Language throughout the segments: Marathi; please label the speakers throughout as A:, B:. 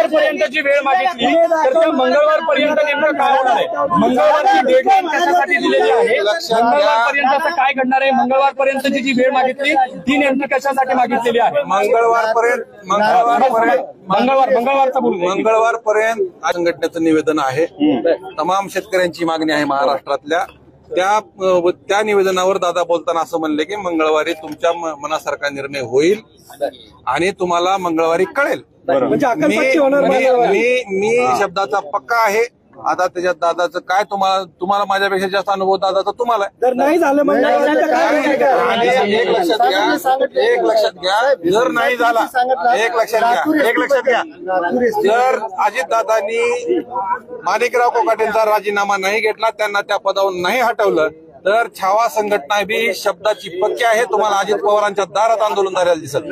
A: मंगळवारपर्यंतची वेळ मागितली तर त्या मंगळवारपर्यंत नेमकं काय होणार आहे? मंगळवारची डेडलाईन कशासाठी दिलेली आहे? मंगळवारपर्यंत असं काय घडणार आहे? मंगळवारपर्यंतची जी वेळ मागितली ती नेमकी कशासाठी मागितलेली आहे?
B: मंगळवारपर्यंत संघटनेचं निवेदन आहे. तमाम शेतकऱ्यांची मागणी आहे महाराष्ट्रातल्या. त्या निवेदनावर दादा बोलताना असं म्हणले की मंगळवारी तुमच्या मनासारखा निर्णय होईल आणि तुम्हाला मंगळवारी कळेल. मी शब्दाचा पक्का आहे. आता त्याच्यात दादाचं काय तुम्हाला माझ्यापेक्षा जास्त अनुभव दादाचा तुम्हाला
C: जर नाही झालं
B: एक लक्षात घ्या जर नाही झाला एक लक्षात घ्या जर अजितदादांनी माणिकराव कोकाटेंचा राजीनामा नाही घेतला त्यांना त्या पदावरून नाही हटवलं तर छावा संघटना बी शब्दाची पक्की आहे. तुम्हाला अजित पवारांच्या दारात आंदोलन झालेलं दिसत.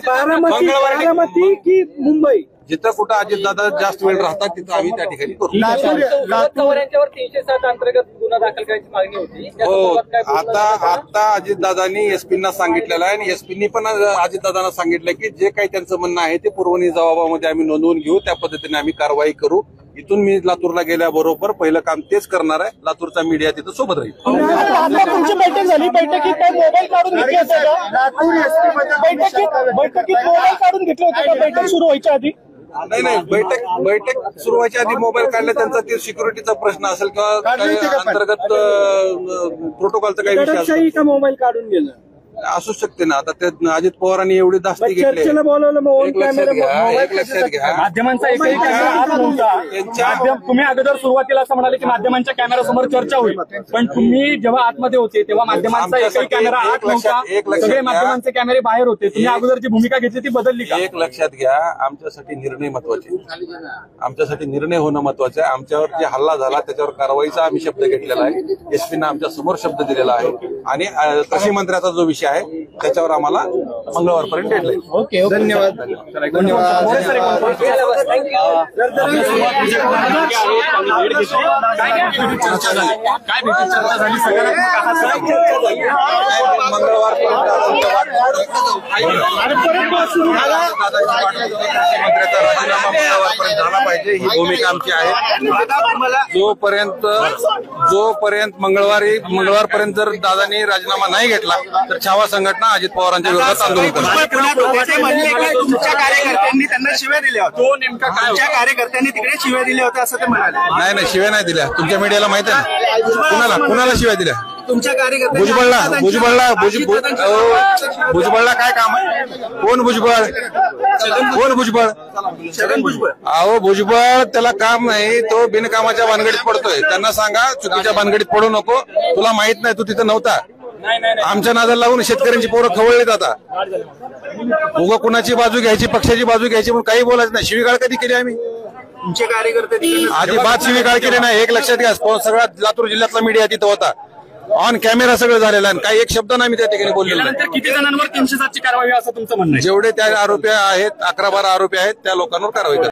C: बारामती की मुंबई
B: जिथं कुठं अजितदादा जास्त वेळ राहतात तिथं आम्ही त्या ठिकाणी करू.
D: पवारांच्यावर 307 अंतर्गत गुन्हा दाखल करायची मागणी होती.
B: हो आता अजितदादांनी एसपींना सांगितलेलं आहे आणि एसपींनी पण अजितदादांना सांगितलं की जे काही त्यांचं म्हणणं आहे ते पुरवणी जबाबामध्ये आम्ही नोंदवून घेऊ. त्या पद्धतीने आम्ही कारवाई करू. इथून मी लातूरला गेल्याबरोबर पहिलं काम तेच करणार आहे. लातूरचा मीडिया तिथं सोबत राहील.
C: तुमची बैठक झाली. बैठकीत मोबाईल काढून घेतले बैठकीत मोबाईल काढून घेतले होते का बैठक सुरू व्हायच्या आधी?
B: नाही बैठक सुरू व्हायच्या आधी मोबाईल काढला त्यांचा ते सिक्युरिटीचा प्रश्न असेल किंवा अंतर्गत प्रोटोकॉलचा काही विषय असेल
C: का मोबाईल काढून गेलं
B: असू शकते ना. आता ते अजित पवारांनी एवढी धास्ती घेतली.
C: एक
B: लक्षात घ्या
A: माध्यमांचा एकही कॅमेरा आत नव्हता. तुम्ही अगोदर सुरुवातीला असं म्हणाले की माध्यमांच्या कॅमेरासमोर चर्चा होईल पण तुम्ही जेव्हा आतमध्ये होते तेव्हा माध्यमांचा एकही कॅमेरा आत नव्हता. सगळे माध्यमांचे कॅमेरे बाहेर होते. तुम्ही अगोदर जी भूमिका घेतली ती बदलली का?
B: एक लक्षात घ्या आमच्यासाठी निर्णय महत्वाचे. आमच्यासाठी निर्णय होणं महत्वाचं आहे. आमच्यावर जे हल्ला झाला त्याच्यावर कारवाईचा आम्ही शब्द घेतलेला आहे. एसपीनं आमच्या समोर शब्द दिलेला आहे आणि कृषी मंत्र्याचा जो विषय आहे त्याच्यावर आम्हाला मंगळवारपर्यंत डेडलाईन.
C: ओके धन्यवाद.
B: झाला पाहिजे ही भूमिका आमची आहे. जोपर्यंत मंगळवारपर्यंत जर दादांनी राजीनामा नाही घेतला तर छावा संघटना अजित पवारांच्या विरोधात आंदोलन करणार.
C: तुमच्या कार्यकर्त्यांनी त्यांना शिव्या दिल्या होत्या. तो नेमका तुमच्या कार्यकर्त्यांनी तिकडे शिव्या दिल्या होत्या असं ते म्हणाले.
B: नाही शिव्या नाही दिल्या. तुमच्या मीडियाला माहिती आहे ना कुणाला शिव्या दिल्या?
C: तुमच्या कार्यकर्ते
B: भुजबळला काय काम आहे? कोण भुजबळ? अहो भुजबळ त्याला काम नाही. तो बिनकामाच्या भानगडीत पडतोय. त्यांना सांगा चुकीच्या भानगडीत पडू नको. तुला माहित नाही तू तिथं नव्हता. आमच्या नादाला लावून शेतकऱ्यांची पोरं खवळलीत. आता उगा कुणाची बाजू घ्यायची पक्षाची बाजू घ्यायची म्हणून काही बोलायचं नाही. शिवीगाळ कधी केली आम्ही?
C: तुमचे कार्यकर्ते
B: अजिबात शिवीगाळ केली नाही. एक लक्षात घ्या सगळा लातूर जिल्ह्यातला मीडिया तिथं होता. ऑन कॅमेरा सगळं झालेलं आहे. काही एक शब्द नाही मी त्या ठिकाणी बोललेलो नाही.
A: किती जणांवर 307 ची कारवाई असं तुमचं म्हणणं आहे?
B: जेवढे त्या आरोपी आहेत 11-12 आरोपी आहेत त्या लोकांवर कारवाई